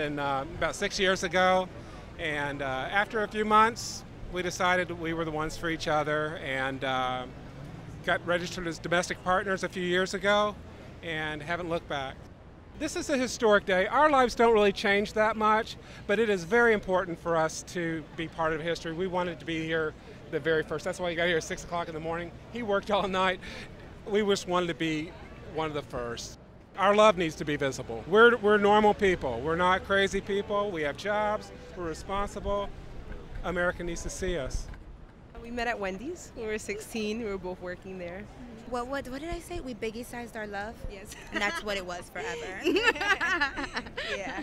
in about 6 years ago, and after a few months, we decided we were the ones for each other, and got registered as domestic partners a few years ago, and haven't looked back. This is a historic day. Our lives don't really change that much, but it is very important for us to be part of history. We wanted to be here the very first. That's why he got here at 6 o'clock in the morning. He worked all night. We just wanted to be one of the first. Our love needs to be visible. We're normal people. We're not crazy people. We have jobs. We're responsible. America needs to see us. We met at Wendy's. We were 16. We were both working there. Well, what did I say? We biggie-sized our love? Yes. And that's what it was forever. Yeah.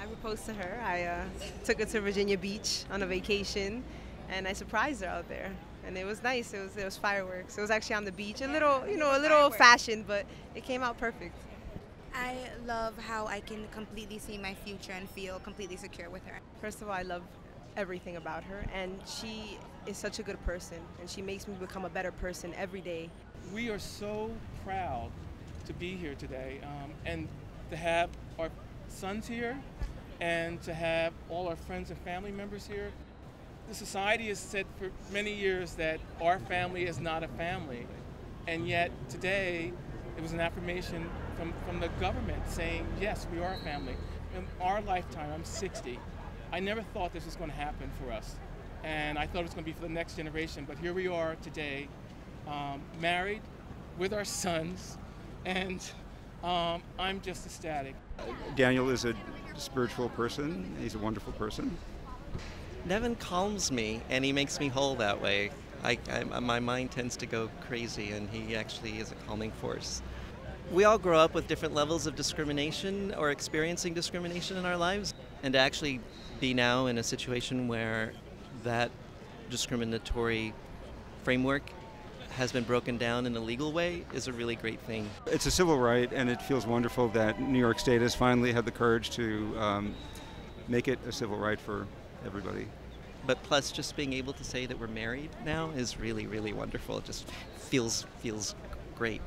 I proposed to her. I took her to Virginia Beach on a vacation, and I surprised her out there. And it was nice. It was fireworks. It was actually on the beach. A little old-fashioned, but it came out perfect. I love how I can completely see my future and feel completely secure with her. First of all, I love everything about her, and she is such a good person, and she makes me become a better person every day. We are so proud to be here today, and to have our sons here, and to have all our friends and family members here. The society has said for many years that our family is not a family, and yet today it was an affirmation from the government saying, yes, we are a family. In our lifetime, I'm 60, I never thought this was going to happen for us, and I thought it was going to be for the next generation, but here we are today, married with our sons, and I'm just ecstatic. Daniel is a spiritual person. He's a wonderful person. Nevin calms me, and he makes me whole that way. My mind tends to go crazy, and he actually is a calming force. We all grow up with different levels of discrimination or experiencing discrimination in our lives, and to actually be now in a situation where that discriminatory framework has been broken down in a legal way is a really great thing. It's a civil right, and it feels wonderful that New York State has finally had the courage to make it a civil right for everybody. But plus, just being able to say that we're married now is really, really wonderful. It just feels great.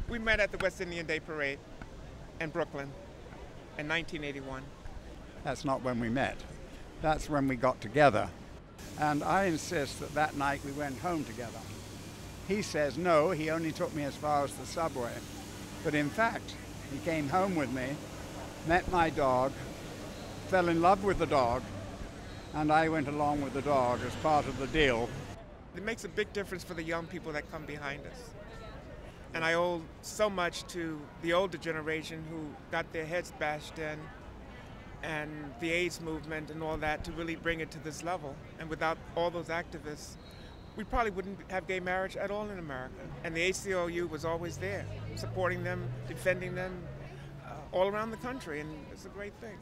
We met at the West Indian Day Parade in Brooklyn in 1981. That's not when we met. That's when we got together. And I insist that that night we went home together. He says no, he only took me as far as the subway. But in fact, he came home with me, met my dog, fell in love with the dog, and I went along with the dog as part of the deal. It makes a big difference for the young people that come behind us. And I owe so much to the older generation who got their heads bashed in, and the AIDS movement and all that to really bring it to this level. And without all those activists, we probably wouldn't have gay marriage at all in America. And the ACLU was always there, supporting them, defending them all around the country, and it's a great thing.